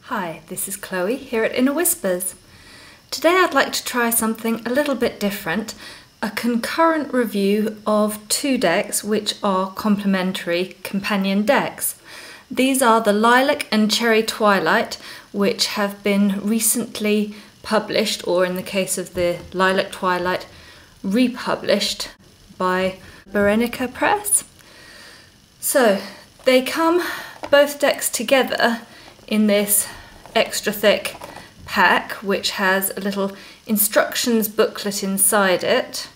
Hi, this is Chloe here at Inner Whispers. Today I'd like to try something a little bit different, a concurrent review of two decks which are complementary companion decks. These are the Lilac and Cherry Twilight, which have been recently published, or in the case of the Lilac Twilight, republished by Berenika Press. So they come, both decks together, in this extra thick pack which has a little instructions booklet inside it.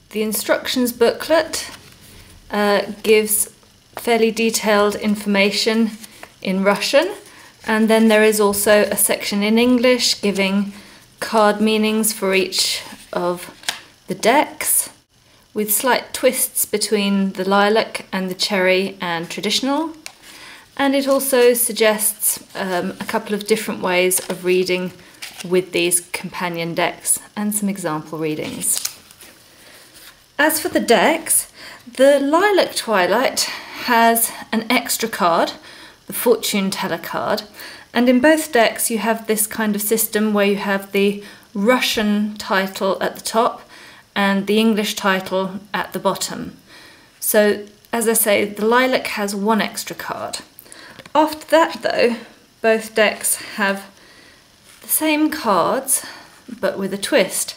The instructions booklet gives fairly detailed information in Russian, and then there is also a section in English giving card meanings for each of the decks, with slight twists between the Lilac and the Cherry and traditional. And it also suggests a couple of different ways of reading with these companion decks and some example readings. As for the decks, the Lilac Twilight has an extra card, the Fortune Teller card, and in both decks you have this kind of system where you have the Russian title at the top and the English title at the bottom. So, as I say, the Lilac has one extra card. After that though, both decks have the same cards, but with a twist.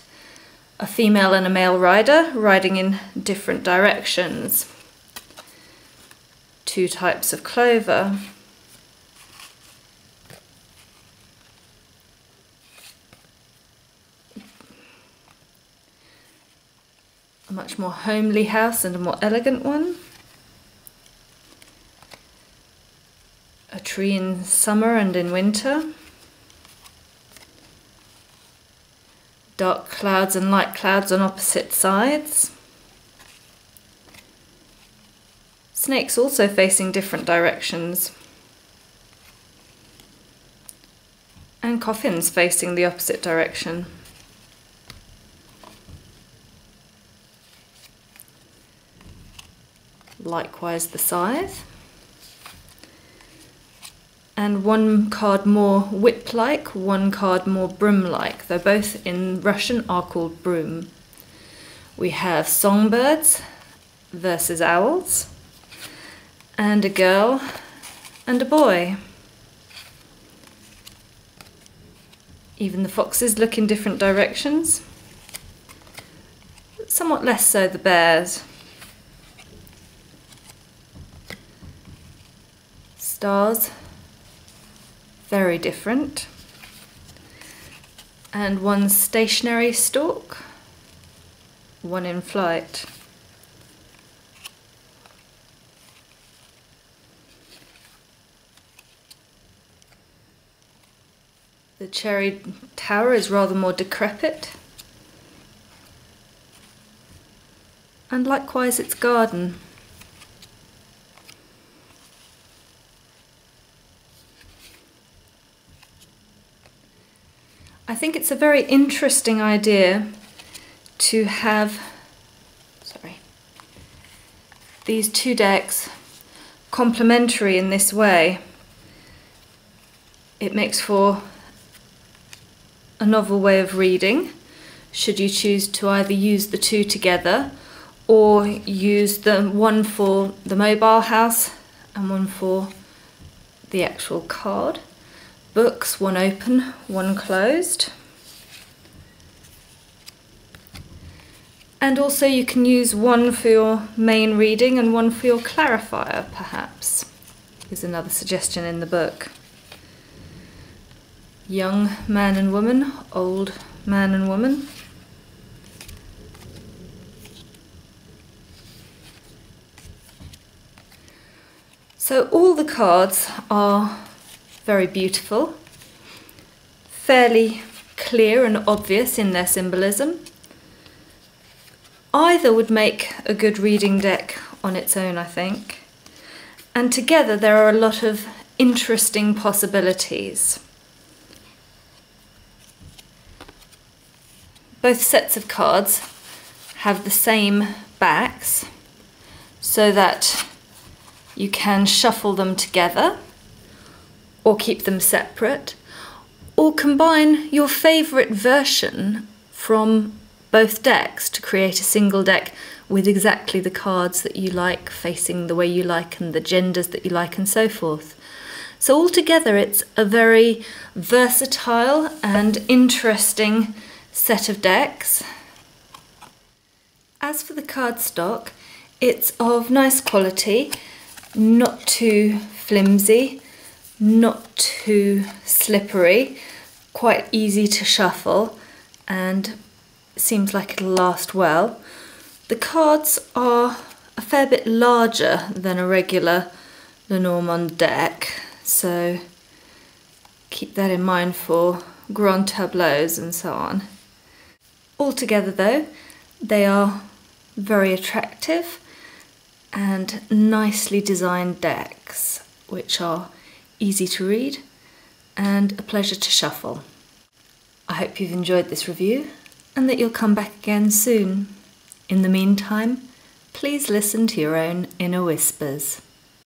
A female and a male rider riding in different directions. Two types of clover. A much more homely house and a more elegant one. A tree in summer and in winter. Dark clouds and light clouds on opposite sides. Snakes also facing different directions. And coffins facing the opposite direction. Likewise the scythe. And one card more whip-like, one card more broom-like, though both in Russian are called broom. We have songbirds versus owls, and a girl and a boy. Even the foxes look in different directions, somewhat less so the bears. Stars, very different, and one stationary stalk, one in flight. The cherry tower is rather more decrepit, and likewise its garden. I think it's a very interesting idea to have these two decks complementary in this way. It makes for a novel way of reading, should you choose to either use the two together or use the one for the mobile house and one for the actual card. Books, one open, one closed. And also you can use one for your main reading and one for your clarifier, perhaps, is another suggestion in the book. Young man and woman, old man and woman. So all the cards are very beautiful, fairly clear and obvious in their symbolism. Either would make a good reading deck on its own, I think. And together there are a lot of interesting possibilities. Both sets of cards have the same backs, so that you can shuffle them together, or keep them separate, or combine your favourite version from both decks to create a single deck with exactly the cards that you like, facing the way you like and the genders that you like and so forth. So altogether it's a very versatile and interesting set of decks. As for the cardstock, it's of nice quality, not too flimsy, not too slippery, quite easy to shuffle, and seems like it'll last well. The cards are a fair bit larger than a regular Lenormand deck, so keep that in mind for grand tableaus and so on. Altogether though, they are very attractive and nicely designed decks, which are easy to read and a pleasure to shuffle. I hope you've enjoyed this review and that you'll come back again soon. In the meantime, please listen to your own inner whispers.